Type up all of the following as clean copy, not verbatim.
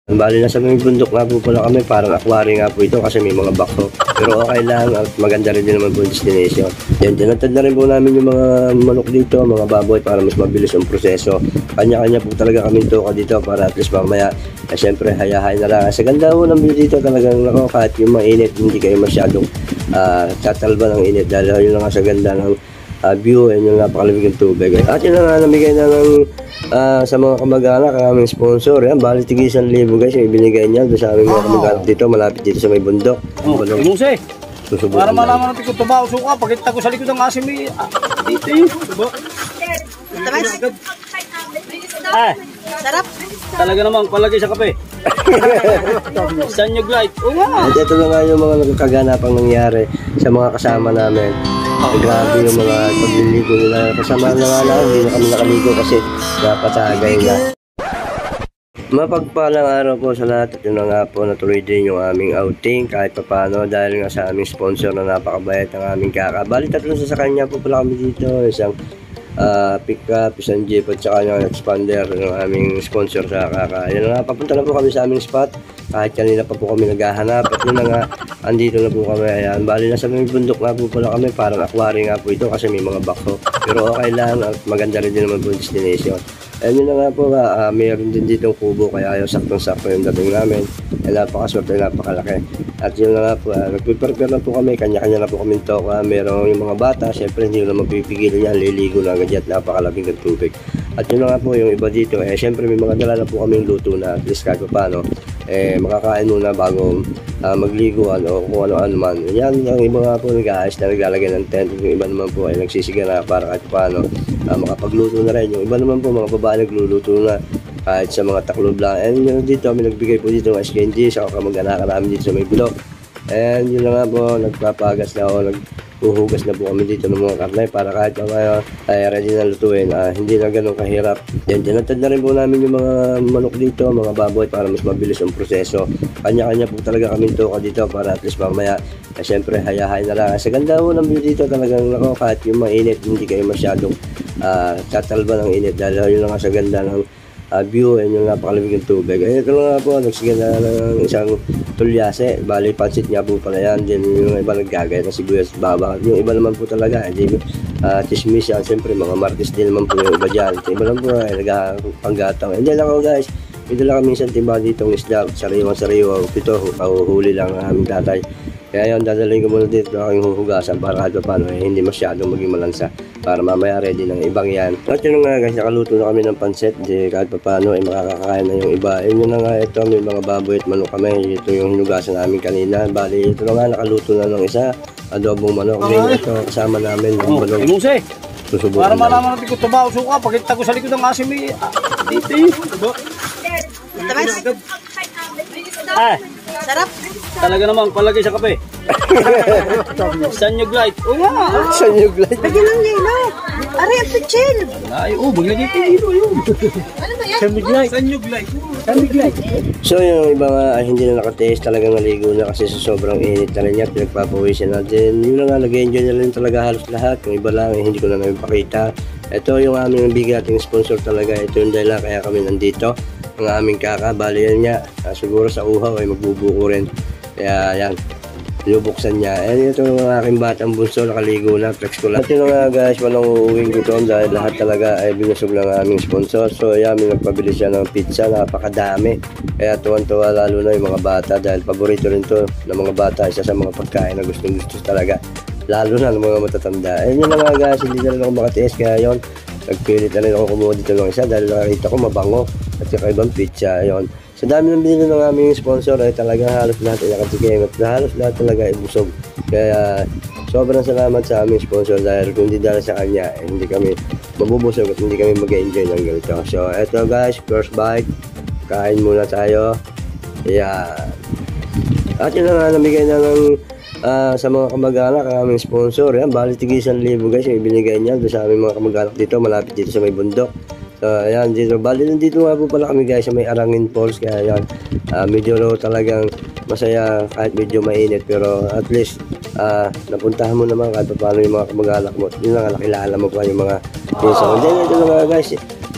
Bali nasa may bundok nga po pala kami, parang aquarium nga po ito kasi may mga bakso. Pero okay lang at maganda rin din naman po yung destination. Yan, tinatad na rin po namin yung mga manok dito, mga baboy para mas mabilis ang proseso. Kanya-kanya po talaga kami toka dito para at least mamaya, syempre hayahay na lang. Sa ganda po ng view dito talagang nako, kahit yung mainit, hindi kayo masyadong tatalba ng init dahil yun lang sa ganda ng view and yung napakalamig ng tubig. At yun na nga, namigay na ng sa mga kamag-anak ang aming sponsor. Yan, bali tig 1,000 guys yung ibinigay niya doon sa aming mga kamag-anak dito, malapit dito sa may bundok. Muse, para malaman natin kung tuba o suka, pagkita ko sa likod ng asim dito yung tuba. Sarap. Talaga naman, palagay sa kape. Sanyog light. Oo nga. At ito na nga yung mga nagkaganapang nangyari sa mga kasama namin. Grabe yung mga pagliligo nila. Kasama na nga lang, hindi na kami nakaligo kasi napatagay na. Mapagpalang araw po sa lahat. Ito na nga po, natuloy din yung aming outing kahit papano dahil nga sa aming sponsor na napakabayat ng aming kaka. Bali tatlong sa kanya po pala kami dito. Isang pick-up, isang jeep at saka yung expander ng aming sponsor sa kaka. Yan na nga, papunta na po kami sa aming spot. Kahit kanina pa po kami naghahanap. At yun na nga, andito na po kami. Ayan, bali nasa may bundok nga po pala kami. Parang aquarium nga po ito kasi may mga bakso. Pero okay lang at maganda rin din naman po yung destination. Ayan yun na nga po, mayroon din ditong kubo kaya yung saktong-sakto yung dating namin. Napakaswerte, napakalaki. At yun na nga po, nagpiprepare na po kami, kanya-kanya na po kami toka. Meron yung mga bata, syempre hindi na magpipigil yan, liligo na agad yan, napakalabing ng tubig. At yun na nga po, yung iba dito, syempre may mga dala na po kaming luto na at least kahit paano, makakain muna bago magliguan o kung ano-ano man. Yan, yung iba nga po nag-aayos na naglalagay ng tent, yung iba naman po ay nagsisigara para kahit paano makapagluto na rin. Yung iba naman po mga babae nagluluto na kahit sa mga taklob lang. And yun dito, may nagbigay po dito ng ice candy sa kamag-anakan namin dito sa may bulok. And yun na nga po, nagpapagas na ako, naghuhugas na po kami dito ng mga karne para kahit mamaya ay ready na lutuin. Hindi na ganun kahirap. Yan, tinatad na rin po namin yung mga manok dito, mga baboy para mas mabilis ang proseso. Kanya-kanya po talaga kami toka dito para at least mamaya, syempre hayahay na lang. Sa ganda po ng view dito talagang nako, kahit yung mainit, hindi kayo masyadong tatalba ng init dahil yun lang sa ganda ng view and yung napakalamig ng tubig. Ay, ito lang nga po, nagsiganda ng isang tulyase. Bali, pansit nga po pala yan. Then yung iba naggagay ng sibuyas baba. Yung iba naman po talaga, chismis yan. Siyempre, mga martis din naman po yung iba dyan. Yung iba lang po, nagpanggatang. Hindi lang ako guys. Ito lang kami isang timba ditong isda. Sariwang-sariwa. Ito, huli lang ang aming tatay. Kaya yun, dadalhin ko muna dito aking huhugasan para kahit paano hindi masyadong maging malansa para mamaya ready ng ibang yan. At yun nga guys, nakaluto na kami ng pansit. Kahit paano makakakain na yung iba. Yun na nga, ito may mga baboy at manok kami. Ito yung hinugasan namin kanina. Bali, ito na nga, nakaluto na ng isa. Adobong manok. Ito kasama namin ng manok. Muse, para malaman natin kung tuba o suka, pagkita ko sa likod ng asim dito yung tuba. Sarap. Talaga naman, palagay sa kape. Sanyog light. Oo nga. Sanyog light. Lagyan ng yelo. Aray, ang pichil. Ay, maglagay kayo dito yun. Ano ba yan? Sanyog light. Sanyog light. Sanyog light. So yung iba nga hindi na nakataste, talagang naligo na kasi sa sobrang init na rin yan, pinagpapawisan natin. Yun na nga, nag-enjoy na rin talaga halos lahat. Yung iba lang, hindi ko na napakita. Ito yung aming bigating sponsor talaga. Ito yung dahil kaya kami nandito. Ang aming kaka, bali yan niya. Siguro sa uhaw ay magbubuko rin. Kaya yan, lubuksan niya. And ito yung aking batang bunso, nakaligo na, flex ko lang. At yun nga guys, walang uuwing ko ito dahil lahat talaga ay binusog ng aming sponsor. So yan, may nagpabili siya ng pizza, napakadami. Kaya tuwan-tuwa lalo na yung mga bata dahil paborito rin to ng mga bata. Isa sa mga pagkain na gustong-gusto talaga. Lalo na ng mga matatanda. And yun nga guys, hindi na rin ako makatiis. Kaya yun, nagpilit na rin ako kumuha dito ng isa dahil nakita ko mabango. At saka ibang pizza, ayun. Sa dami ng binili ng aming sponsor ay talagang halos lahat ay nakatikim at halos lahat talaga ay busog. Kaya sobrang salamat sa aming sponsor dahil kung hindi dahil sa kanya, hindi kami mabubusog at hindi kami mag-enjoy ng ganito. So eto guys, first bite. Kain muna tayo. Ayan. At yun na nga, namigay na ng sa mga kamag-anak ang aming sponsor. Yan, bali tig 1,000 guys yung ibinigay niya doon sa aming mga kamag-anak dito, malapit dito sa may bundok. So ayan, dito, bali nandito nga po pala kami guys sa may Arangin Falls. Kaya yan, medyo talagang masaya kahit medyo mainit. Pero at least, napuntahan mo naman kahit paano yung mga kamag-anak mo. Yun lang, nakilala mo pa yung mga pinsan. Then ito na nga guys,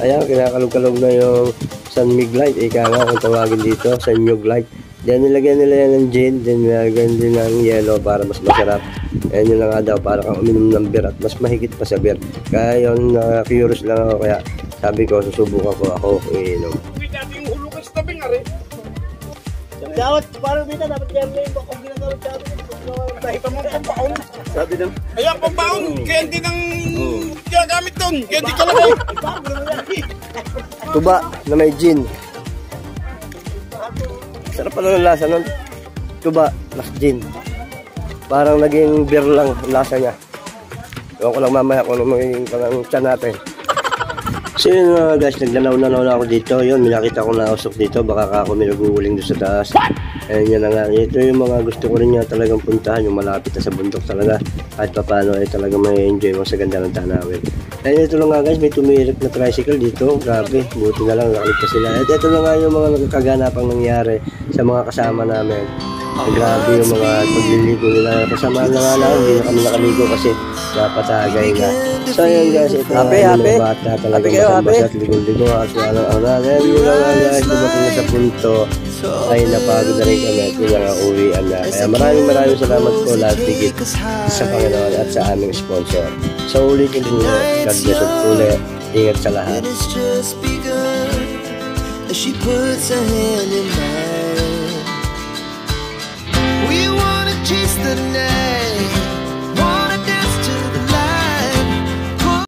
ayan, kinakalog-kalog na yung sa San Mig Light, ika nga kung tawagin dito, San Mig Light. Then nilagyan nila yan ng gin, then nilagyan din ng yellow para mas masarap. And yun na nga daw, para kang uminom ng beer at mas mahigit pa sa beer. Kaya yun, curious lang ako, kaya sabi ko, susubukan ko ako iinom. Dating hulukan sa tabing ari. Dapat, parang dito, dapat yan kung ginagawa sa atin. Dahil mo ang paon. Sabi nang, ayan, pambaon, kaya hindi nang ginagamit doon. Kaya hindi ka lang. Tuba na may gin. Sarap pala ng lasa nun. Tuba plus gin. Parang naging beer lang ang lasa niya. Ewan ko lang mamaya kung ano magiging parang tiyan natin. So yun guys, naglalaw-nalaw na ako dito. Yun, minakita ko na usok dito. Baka ako may naguguling doon sa taas. Ayun yan na nga. Ito yung mga gusto ko rin niya talagang puntahan. Yung malapit na sa bundok talaga. Kahit pa paano ay talaga may enjoy mo sa ganda ng tanawin. Ayun, ito lang nga guys. May tumirik na tricycle dito. Grabe. Buti na lang nakaligtas sila. At ito lang nga yung mga nagkaganapang nangyari sa mga kasama namin. Grabe yung mga pagliligo nila. Kasama na nga lang, hindi na kami nakaligo kasi napatagay na. So yun guys, ito nga yung mga bata talaga masambas at ligo-ligo at ano-ano. Then yun nga guys, dumating na sa punto ay napagod na rin kami at yun nga uwian na. Kaya maraming salamat po lahat higit sa Panginoon at sa aming sponsor. So ulitin din nyo, God bless at ulit. Ingat sa lahat. She puts her hand in mine.